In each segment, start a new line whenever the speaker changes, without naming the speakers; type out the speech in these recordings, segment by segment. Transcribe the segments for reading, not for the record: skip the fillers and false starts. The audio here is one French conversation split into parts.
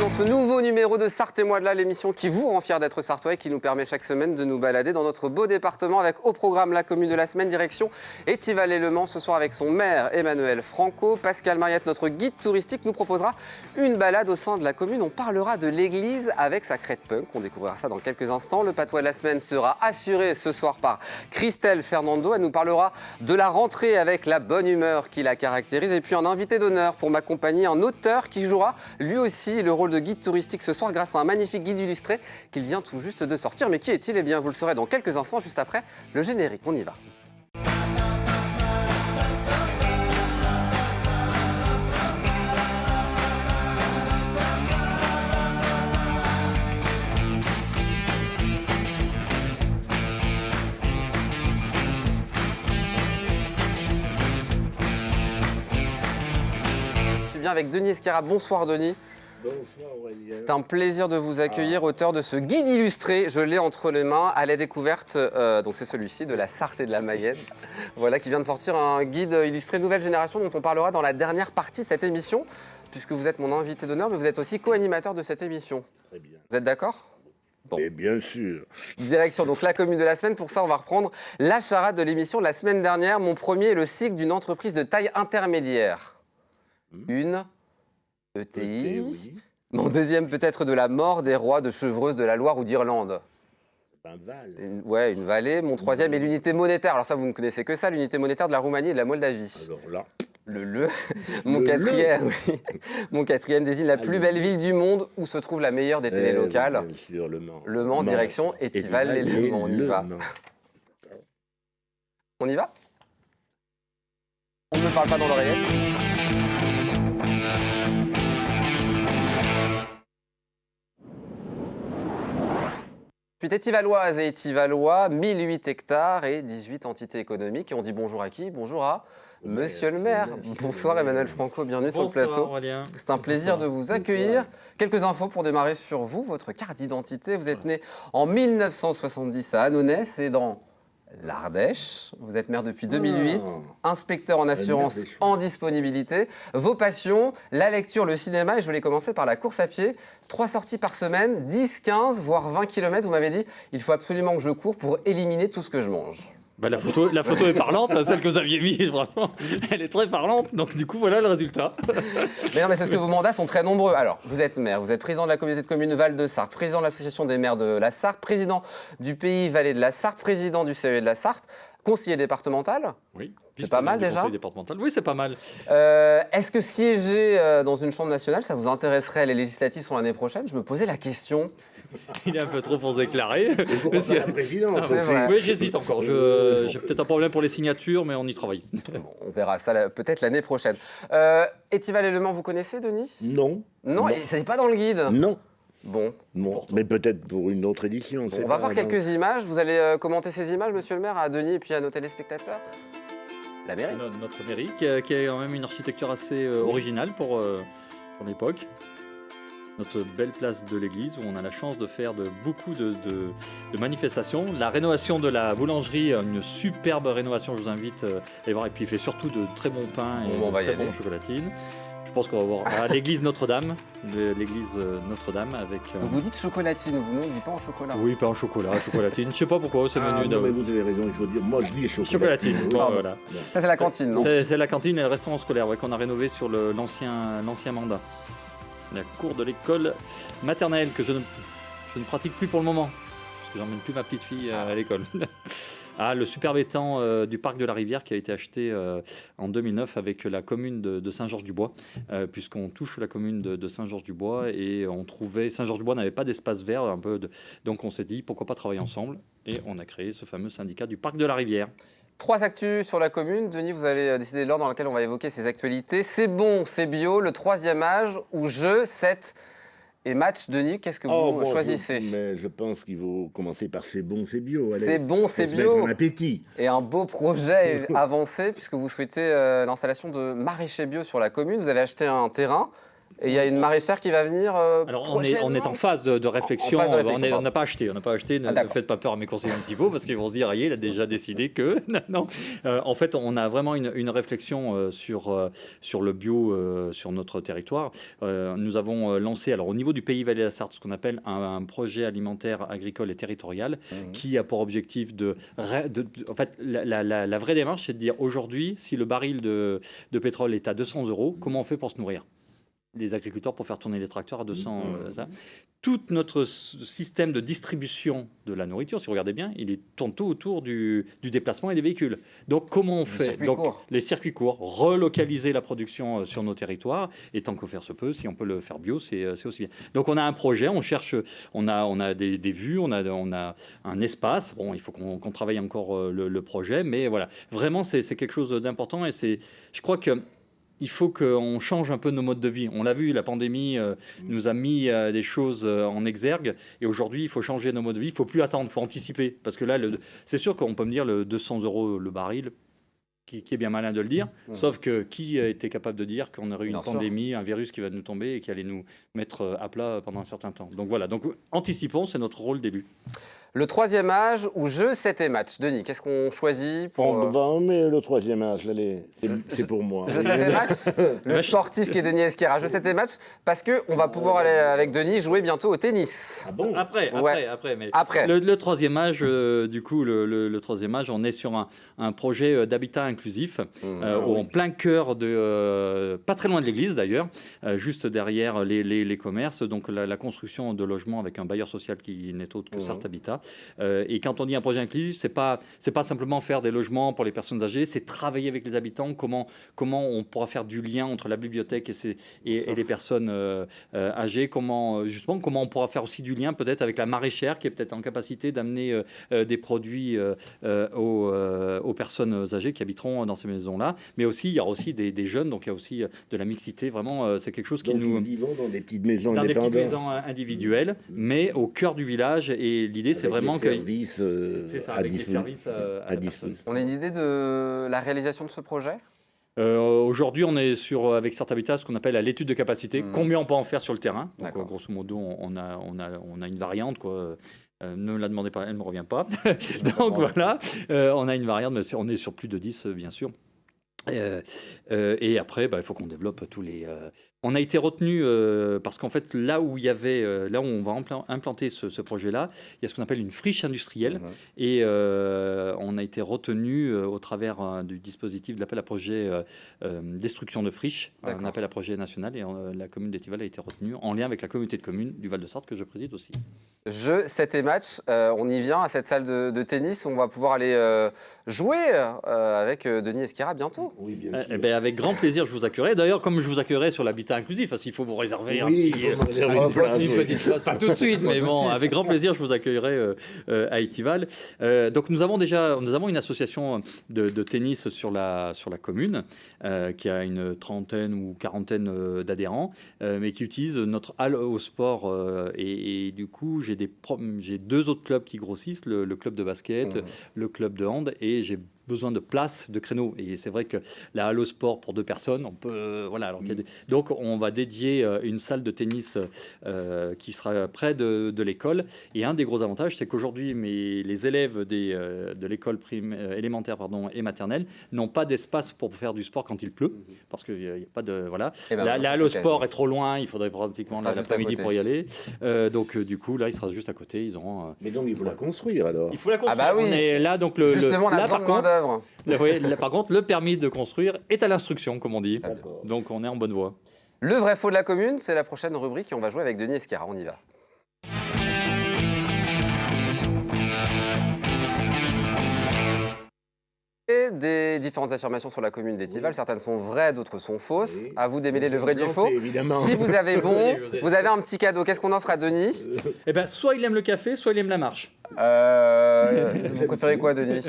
dans ce nouveau numéro de Sarthe et moi de là, l'émission qui vous rend fiers d'être sartois et qui nous permet chaque semaine de nous balader dans notre beau département avec au programme la commune de la semaine, direction Étival-et-le Mans ce soir avec son maire Emmanuel Franco. Pascal Mariette, notre guide touristique, nous proposera une balade au sein de la commune. On parlera de l'église avec sa crête punk. On découvrira ça dans quelques instants. Le patois de la semaine sera assuré ce soir par Christelle Fernando. Elle nous parlera de la rentrée avec la bonne humeur qui la caractérise. Et puis un invité d'honneur pour m'accompagner, un auteur qui jouera lui aussi le rôle de guide touristique ce soir grâce à un magnifique guide illustré qu'il vient tout juste de sortir. Mais qui est-il? Eh bien, vous le saurez dans quelques instants, juste après le générique. On y va. Je suis bien avec Denis Esquera. Bonsoir Denis.
Bonsoir Aurélien.
C'est un plaisir de vous accueillir, auteur de ce guide illustré. Je l'ai entre les mains à la découverte, donc c'est celui-ci, de la Sarthe et de la Mayenne. Voilà, qui vient de sortir un guide illustré nouvelle génération dont on parlera dans la dernière partie de cette émission, puisque vous êtes mon invité d'honneur, mais vous êtes aussi co-animateur de cette émission.
Très bien.
Vous êtes d'accord? Bon.
Et bien sûr.
Direction donc la commune de la semaine. Pour ça, on va reprendre la charade de l'émission de la semaine dernière. Mon premier est le cycle d'une entreprise de taille intermédiaire. Une ETI.
Oui.
Mon deuxième peut-être de la mort des rois de Chevreuse, de la Loire ou d'Irlande.
Un Val.
Une vallée. Mon troisième est l'unité monétaire. Alors ça, vous ne connaissez que ça, l'unité monétaire de la Roumanie et de la Moldavie.
Alors là,
Mon quatrième, oui. Mon quatrième désigne la plus belle ville du monde où se trouve la meilleure des télés locales.
bien sûr, Le Mans.
Le Mans, direction Étival et Le Mans. On y va. On y va? On ne me parle pas dans l'oreillette. Je suis étivaloise et étivalois, 1008 hectares et 18 entités économiques. Et on dit bonjour à qui? Bonjour à Monsieur le maire. Bonsoir Emmanuel Franco, bienvenue sur le plateau.
Aurélien.
C'est un plaisir de vous accueillir. Quelques infos pour démarrer sur vous, votre carte d'identité. Vous êtes né en 1970 à Annonay, c'est dans l'Ardèche. Vous êtes maire depuis 2008, inspecteur en assurance en disponibilité. Vos passions, la lecture, le cinéma. Et je voulais commencer par la course à pied. 3 sorties par semaine, 10, 15, voire 20 km. Vous m'avez dit, il faut absolument que je cours pour éliminer tout ce que je mange.
Bah, la photo est parlante, celle que vous aviez mise, vraiment. Elle est très parlante, donc du coup, voilà le résultat.
Mais non, mais c'est parce que vos mandats sont très nombreux. Alors, vous êtes maire, vous êtes président de la communauté de communes Val-de-Sarthe, président de l'association des maires de la Sarthe, président du pays Vallée de la Sarthe, président du CE de la Sarthe, conseiller départemental.
Oui.
C'est pas mal déjà.
Conseil départemental. Oui, c'est pas mal.
Est-ce que siéger dans une chambre nationale, ça vous intéresserait? Les législatives sont l'année prochaine. Je me posais la question.
Il est un peu trop pour se déclarer.
Et pourquoi pas la présidence
c'est
aussi.
vrai.
Oui, j'hésite encore. J'ai peut-être un problème pour les signatures, mais on y travaille.
Bon, on verra ça peut-être l'année prochaine. Étival et Le Mans, vous connaissez, Denis?
Non.
Non, et ça n'est pas dans le guide.
Non.
Bon.
Non. Mais peut-être pour une autre édition.
On va voir quelques images. Vous allez commenter ces images, monsieur le maire, à Denis et puis à nos téléspectateurs. La mairie.
Notre mairie, qui a quand même une architecture assez originale pour l'époque. Notre belle place de l'église où on a la chance de faire beaucoup de manifestations. La rénovation de la boulangerie, une superbe rénovation, je vous invite à aller voir. Et puis il fait surtout de très bons pains et
on va y
de très
aller.
bonnes chocolatines. Je pense qu'on va voir à l'église Notre-Dame, avec...
Donc vous dites chocolatine, vous ne dites pas en chocolat.
Oui, pas en chocolat, chocolatine. Je sais pas pourquoi, c'est venu
non, mais vous avez raison, il faut dire. Moi, je dis
chocolatine. Bon,
Pardon.
voilà.
Ça, c'est la cantine, non?
C'est la cantine et le restaurant scolaire qu'on a rénové sur l'ancien mandat. La cour de l'école maternelle que je ne pratique plus pour le moment, parce que j'emmène plus ma petite fille à l'école. Le superbe étang du parc de la Rivière qui a été acheté en 2009 avec la commune de Saint-Georges-du-Bois, puisqu'on touche la commune de Saint-Georges-du-Bois et on trouvait Saint-Georges-du-Bois n'avait pas d'espace vert, donc on s'est dit pourquoi pas travailler ensemble et on a créé ce fameux syndicat du parc de la Rivière.
3 actus sur la commune. Denis, vous allez décider de l'ordre dans lequel on va évoquer ces actualités. C'est bon, c'est bio, le 3e âge ou jeu, 7 et match. Denis, qu'est-ce que vous choisissez?
Mais je pense qu'il faut commencer par c'est bon, c'est bio. Allez.
C'est bon, c'est
Faut se mettre
bio.
en appétit.
Et un beau projet avancé puisque vous souhaitez l'installation de maraîchers bio sur la commune. Vous avez acheté un terrain Et il y a une maraîchère qui va venir
Alors on est
prochainement.
en phase de réflexion.
En phase de réflexion,
On n'a pas acheté. Ne
d'accord.
faites pas peur à mes conseillers municipaux parce qu'ils vont se dire, ah, il a déjà décidé que. Non. En fait, on a vraiment une réflexion sur le bio sur notre territoire. Nous avons lancé, alors au niveau du Pays Valais de la Sarthe, ce qu'on appelle un projet alimentaire, agricole et territorial qui a pour objectif en fait, la vraie démarche, c'est de dire aujourd'hui, si le baril de pétrole est à 200 €, comment on fait pour se nourrir des agriculteurs pour faire tourner les tracteurs à 200 ça. Tout notre système de distribution de la nourriture, si vous regardez bien, il tourne tout autour du déplacement et des véhicules. Donc comment on fait? Les circuits courts, relocaliser la production sur nos territoires, et tant que faire se peut, si on peut le faire bio, c'est aussi bien. Donc on a un projet, on cherche, on a des vues, on a un espace. Bon, il faut qu'on travaille encore le projet, mais voilà, vraiment c'est quelque chose d'important et je crois que il faut qu'on change un peu nos modes de vie. On l'a vu, la pandémie nous a mis des choses en exergue. Et aujourd'hui, il faut changer nos modes de vie. Il ne faut plus attendre, il faut anticiper. Parce que là, c'est sûr qu'on peut me dire le 200 € le baril, qui est bien malin de le dire. Sauf que qui a été capable de dire qu'on aurait eu une pandémie, un virus qui va nous tomber et qui allait nous mettre à plat pendant un certain temps. Donc voilà, donc anticipons, c'est notre rôle d'élu.
Le troisième âge ou jeu 7 et match. Denis, qu'est-ce qu'on choisit pour...
Mais le troisième âge, allez, c'est pour moi.
Jeu 7 et match, le sportif qui est Denis Esquerra. Jeu 7 et match, parce qu'on va pouvoir aller avec Denis jouer bientôt au tennis.
Ah bon?
Après. Mais
Après.
Le troisième âge, du coup, le troisième âge, on est sur un projet d'habitat inclusif, en plein cœur pas très loin de l'église d'ailleurs, juste derrière les commerces. Donc la construction de logements avec un bailleur social qui n'est autre que Sarthe Habitat. Et quand on dit un projet inclusif, c'est pas simplement faire des logements pour les personnes âgées, c'est travailler avec les habitants, comment on pourra faire du lien entre la bibliothèque et les personnes âgées, comment on pourra faire aussi du lien peut-être avec la maraîchère qui est peut-être en capacité d'amener des produits aux personnes âgées qui habiteront dans ces maisons-là. Mais aussi, il y aura aussi des jeunes, donc il y a aussi de la mixité. Vraiment, c'est quelque chose qui
nous vivons dans des petites maisons
dans
indépendantes.
Des petites maisons individuelles, mais au cœur du village. Et l'idée, c'est vraiment que
c'est ça,
avec des services à la personne.
On a une idée de la réalisation de ce projet?
Aujourd'hui, on est avec Sarthe Habitat ce qu'on appelle à l'étude de capacité. Combien on peut en faire sur le terrain? Donc, grosso modo, on a une variante, quoi. Ne me la demandez pas, elle ne me revient pas. Donc voilà, on a une variante, mais on est sur plus de 10, bien sûr. Et après, il faut qu'on développe tous les... On a été retenu parce qu'en fait, là où on va implanter ce projet-là, il y a ce qu'on appelle une friche industrielle. Et on a été retenu au travers du dispositif de l'appel à projet destruction de friches, un appel à projet national. Et la commune d'Étival a été retenue en lien avec la communauté de communes du Val-de-Sarthe que je préside aussi.
Jeu 7 et match, on y vient à cette salle de tennis où on va pouvoir aller jouer avec Denis Esquerra bientôt.
Oui, bien sûr.
Avec grand plaisir, je vous accueillerai. D'ailleurs, comme je vous accueillerai sur l'habitat inclusif, parce qu'il faut vous réserver une petite place, pas tout de suite, mais bon, avec grand plaisir, je vous accueillerai à Étival. Donc nous avons une association de tennis sur la commune qui a une trentaine ou quarantaine d'adhérents, mais qui utilise notre halle au sport. Et du coup, j'ai deux autres clubs qui grossissent, le club de basket, le club de hand, et j'ai besoin de place, de créneaux. Et c'est vrai que la halle au sport pour 2 personnes, on peut... voilà. Alors donc, on va dédier une salle de tennis qui sera près de l'école. Et un des gros avantages, c'est qu'aujourd'hui, les élèves de l'école élémentaire et maternelle n'ont pas d'espace pour faire du sport quand il pleut, parce qu'il n'y a pas de... Voilà. La halle au sport est trop loin, il faudrait pratiquement l'après-midi pour y aller. Donc, du coup, là, il sera juste à côté. Ils auront...
Mais donc, il faut la construire, alors.
Il faut la construire.
Ah bah oui.
On est là, donc
justement, on a besoin de main-d'œuvre.
Par contre, le permis de construire est à l'instruction, comme on dit.
D'accord.
Donc, on est en bonne voie.
Le vrai faux de la commune, c'est la prochaine rubrique et on va jouer avec Denis Esquerra. On y va. Et des différentes affirmations sur la commune d'Étival. Certaines sont vraies, d'autres sont fausses.
Oui.
À vous d'aimer le vrai du faux.
Évidemment.
Si vous avez bon, vous avez un petit cadeau. Qu'est-ce qu'on offre à Denis?
Soit il aime le café, soit il aime la marche.
Vous préférez quoi, Denis?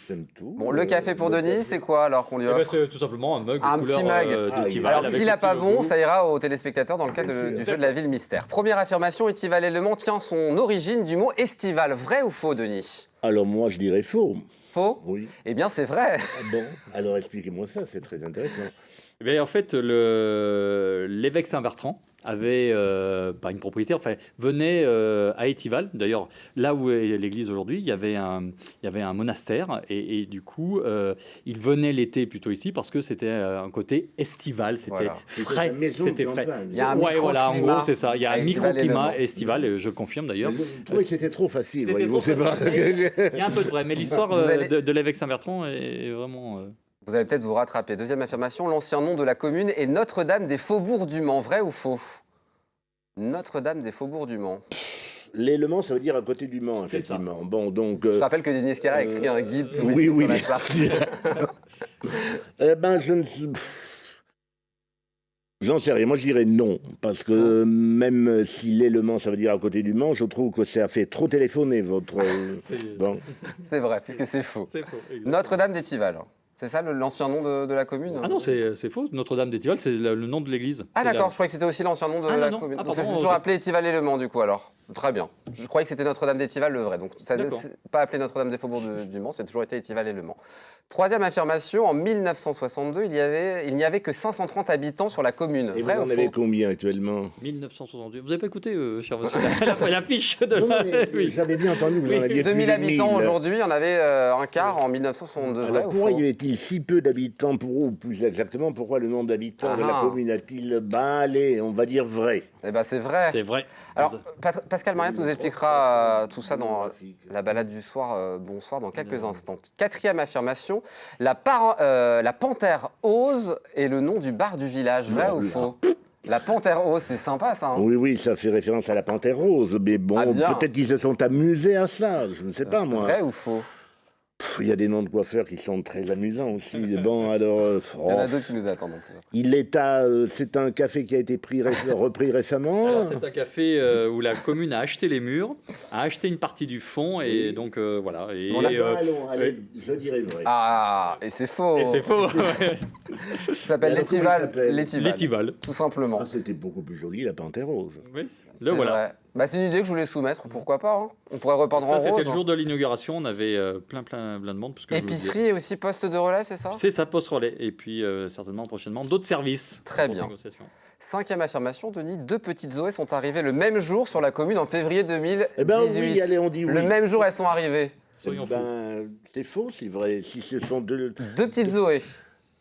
J'aime tout.
Bon, le café pour Denis, c'est quoi alors qu'on lui offre?
C'est tout simplement un mug
Un
de
petit
couleur
mug.
d'Étival.
Alors, s'il n'a pas bon, ça ira aux téléspectateurs dans le cadre du jeu de la ville mystère. Première affirmation, Étival et Le Mans tient son origine du mot estival. Vrai ou faux, Denis?
Alors, moi, je dirais faux.
Faux?
Oui.
Eh bien, c'est vrai.
Ah bon, alors expliquez-moi ça, c'est très intéressant.
Eh bien, en fait, l'évêque Saint-Bertrand avait une propriété, enfin, venait à Étival. D'ailleurs, là où est l'église aujourd'hui, il y avait un monastère. Et du coup, il venait l'été plutôt ici parce que c'était un côté estival. C'était
Voilà.
frais. C'était frais.
Il y a un
Voilà, en gros, c'est ça. Il y a un
à Étival et Le
microclimat
Mans.
estival, et je le confirme d'ailleurs.
Je trouvais que c'était trop facile.
C'était
voyez-vous,
trop
c'est pas-
Il y a un peu de vrai, mais l'histoire
Vous allez-
de l'évêque Saint-Bertrand est vraiment...
Vous allez peut-être vous rattraper. Deuxième affirmation, l'ancien nom de la commune est Notre-Dame des Faubourgs du Mans. Vrai ou faux? Notre-Dame des Faubourgs du Mans.
Les Le Mans, ça veut dire à côté du Mans,
C'est ça.
effectivement. Bon, donc.
Je rappelle que Denis Esquerra a écrit un guide touristique
oui, oui,
sur la
bien
partie.
Eh ben, je ne sais. J'en sais rien. Moi, je dirais non. Parce que même si les Le Mans, ça veut dire à côté du Mans, je trouve que ça fait trop téléphoner votre. Bon.
C'est vrai, puisque c'est faux.
C'est faux. exactement.
Notre-Dame d'Étival. C'est ça l'ancien nom de la commune?
Ah non, c'est faux. Notre-Dame d'Étival, c'est le nom de l'église.
Ah
C'est
d'accord,
la-
je croyais que c'était aussi l'ancien nom de
Ah,
la
non.
commune.
Ah,
Donc ça
pardon,
s'est toujours
ok.
appelé Étival et Le Mans du coup alors. Très bien. Je croyais que c'était Notre-Dame d'Étival le vrai. Donc ça n'est
D'accord.
pas appelé Notre-Dame des Faubourgs du Mans, c'est toujours été Étival et Le Mans. Troisième affirmation, en 1962, il n'y avait que 530 habitants sur la commune.
Et vous
Vrai ou
en avez
faux?
combien actuellement?
1968. Vous n'avez pas écouté, cher monsieur, la fiche de
Non,
la...
mais
Oui.
j'avais bien entendu que vous en aviez
2000
plus de
habitants
1000.
aujourd'hui, on avait un quart en 1962. Vrai
Alors
ou
pourquoi
faux?
y avait-il si peu d'habitants ou plus exactement, pourquoi le nombre d'habitants de la
Ah.
commune a-t-il... Ben allez, on va dire vrai.
Eh ben c'est vrai.
C'est vrai.
Alors Pascal Mariette nous expliquera tout ça dans la balade du soir, bonsoir, dans quelques instants. Quatrième affirmation, la panthère ose est le nom du bar du village. Vrai ou faux? La panthère ose, c'est sympa ça. Hein?
Oui, oui, ça fait référence à la panthère rose, mais bon,
Ah, bien.
peut-être qu'ils se sont amusés à ça, je ne sais pas moi.
Vrai ou faux?
Il y a des noms de coiffeurs qui sont très amusants aussi. Bon, alors,
Il y en a d'autres qui nous attendent en plus.
il est à, c'est un café qui a été repris récemment.
Alors, c'est un café où la commune a acheté les murs, a acheté une partie du fond, et donc voilà. Et,
On a-
Allons, allez, je dirais vrai.
Ah, et c'est faux.
et c'est faux.
Ça s'appelle
Et alors, comment il
l'étival.
s'appelle
L'étival.
Tout simplement.
Ah, c'était beaucoup plus joli, la panthère rose.
Oui,
C'est
le voilà.
vrai. Bah, c'est une idée que je voulais soumettre, pourquoi pas. Hein. On pourrait repeindre
Ça,
en
c'était
rose.
le jour de l'inauguration. On avait plein de monde. Parce que je vous le dis.
Épicerie et aussi poste de relais, c'est ça?
C'est ça, poste relais. Et puis, certainement, prochainement, d'autres services.
Très
pour
bien.
négociation.
Cinquième affirmation, Denis, deux petites Zoé sont arrivées le même jour sur la commune en février 2018.
Eh ben oui, allez, on dit oui.
Le même jour, elles sont arrivées.
Soyons fous.
Ben, c'est faux, c'est vrai. Si ce sont deux...
Deux petites Zoé.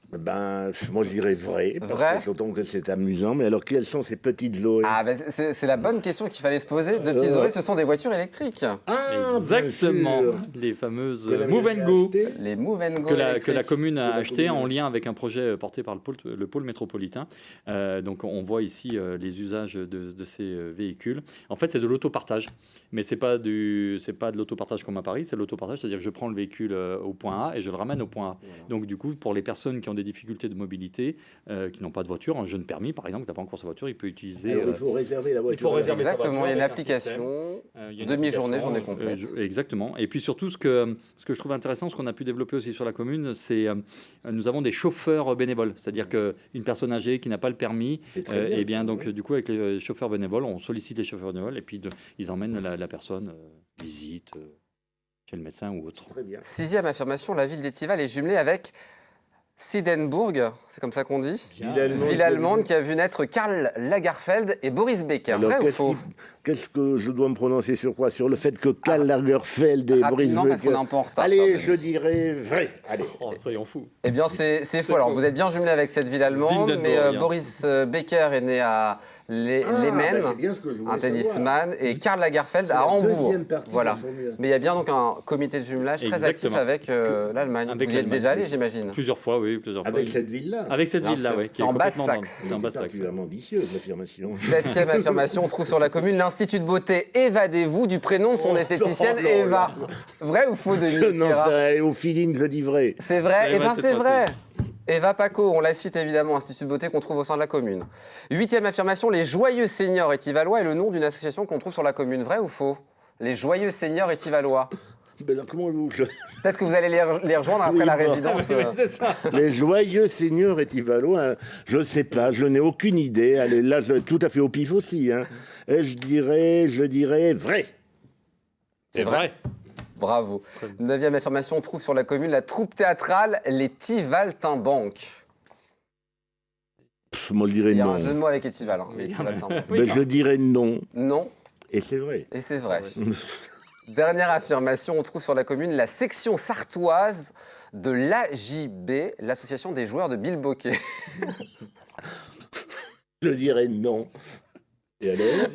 Ben, moi je dirais vrai, parce
Vrai
que j'entends que c'est amusant, mais alors quelles sont ces petites Zoé?
Ah, bah, c'est la bonne question qu'il fallait se poser. Deux petites Zoé, ce sont des voitures électriques.
Ah,
Exactement.
bien sûr.
Les fameuses
Que la
Move
mairie
and
a
Go.
acheté.
Les Move and Go
Que la
électriques.
commune a
Que la
acheté
commune
en
a
lien avec un projet porté par le pôle métropolitain. Donc on voit ici les usages de ces véhicules. En fait, c'est de l'autopartage, mais c'est pas de l'autopartage comme à Paris, c'est de l'autopartage, c'est-à-dire que je prends le véhicule au point A et je le ramène au point A.
Voilà.
Donc du coup, pour les personnes qui ont des difficultés de mobilité, qui n'ont pas de voiture, un jeune permis par exemple, qui n'a pas encore sa voiture, il peut utiliser...
Alors, il faut réserver la voiture.
faut réserver sa
Exactement, il y a une
avec un
application.
il y a une
Demi-journée,
application,
journée complète.
Exactement. Et puis surtout, ce que je trouve intéressant, ce qu'on a pu développer aussi sur la commune, c'est nous avons des chauffeurs bénévoles. C'est-à-dire qu'une personne âgée qui n'a pas le permis,
C'est très bien,
eh bien,
ça,
donc,
oui.
du coup, avec les chauffeurs bénévoles, on sollicite les chauffeurs bénévoles et puis ils emmènent la personne visite chez le médecin ou autre.
Très bien.
Sixième affirmation, la ville d'Étival est jumelée avec Sidenbourg, c'est comme ça qu'on dit. Ville allemande qui a vu naître Karl Lagerfeld et Boris Becker.
Alors,
Vrai ou faux?
qu'est-ce que je dois me prononcer sur quoi? Sur le fait que Karl Lagerfeld et Boris
Rapidement, parce qu'on est
Becker...
un peu en retard.
Allez,
cher
je
Denis.
dirais vrai. Allez.
Oh, soyons fous.
Eh bien, c'est faux. Alors, vous êtes bien jumelé avec cette ville allemande,
Zindenburg,
mais
hein.
Boris Becker est né à Lemen,
c'est bien ce que je voulais
un
savoir.
tennisman, et Karl Lagerfeld
C'est
à
la
Hambourg.
deuxième partie de la
Voilà.
formule.
Mais il y a bien donc un comité de jumelage très actif
Exactement.
avec l'Allemagne.
Avec
Vous y êtes
l'Allemagne.
déjà allé, j'imagine.
Plusieurs fois, oui, plusieurs fois.
Avec cette ville-là.
Avec cette
Bien
ville-là,
sûr.
oui.
C'est en Basse-Saxe.
C'est en Basse-Saxe.
particulièrement vicieuse, l'affirmation.
Septième affirmation, on trouve sur la commune l'Institut de beauté Évadez-vous du prénom de son
Oh,
esthéticienne
non,
Eva. Vrai ou faux, Denis
Non,
Esquerra?
ça, au feeling, je dis vrai.
C'est vrai?
Eh
Eh
ben,
bien,
c'est
c'est
pas
vrai. Eva Paco, on la cite évidemment, Institut de beauté qu'on trouve au sein de la commune. Huitième affirmation, les Joyeux Seigneurs étivalois est le nom d'une association qu'on trouve sur la commune. Vrai ou faux? Les Joyeux Seigneurs étivalois.
Ben alors, comment vous...
Peut-être que vous allez les rejoindre après
Oui,
la
bon.
résidence.
Oui, c'est ça.
Les joyeux seigneurs étivalois, je ne sais pas, je n'ai aucune idée. Allez, là, tout à fait au pif aussi. Hein. Et je dirais vrai.
C'est vrai.
Bravo. Neuvième affirmation, on trouve sur la commune la troupe théâtrale Les Tivaltimbanques.
Moi, je dirais
Il y a
non.
un jeu de mots avec Étival. Hein, mais
Oui.
Étival, t'en veux.
Ben, je dirais non.
Non,
Et c'est vrai.
et c'est vrai.
Ouais.
Dernière affirmation, on trouve sur la commune la section sartoise de l'AJB, l'association des joueurs de bilboquet.
Je dirais non. Et alors?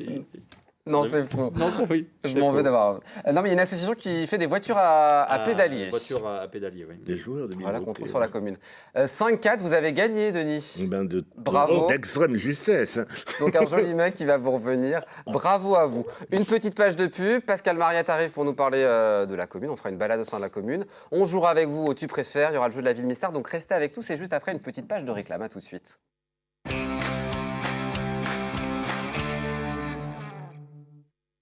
Non, c'est faux.
Non, ça, oui.
Je
c'est
m'en veux
faux.
d'avoir. Non, mais il y a une association qui fait des voitures à
Ah,
pédalier.
Voiture à pédalier, oui.
Les joueurs de
Voilà, qu'on
Bilboquet,
trouve sur la commune. 5-4, vous avez gagné, Denis.
Ben
Bravo.
D'extrême justesse.
Donc un joli mec qui va vous revenir. Bravo à vous. Une petite page de pub. Pascal Mariette arrive pour nous parler de la commune. On fera une balade au sein de la commune. On jouera avec vous au Tu préfères. Il y aura le jeu de la ville mystère. Donc restez avec nous. C'est juste après une petite page de réclame. À tout de suite.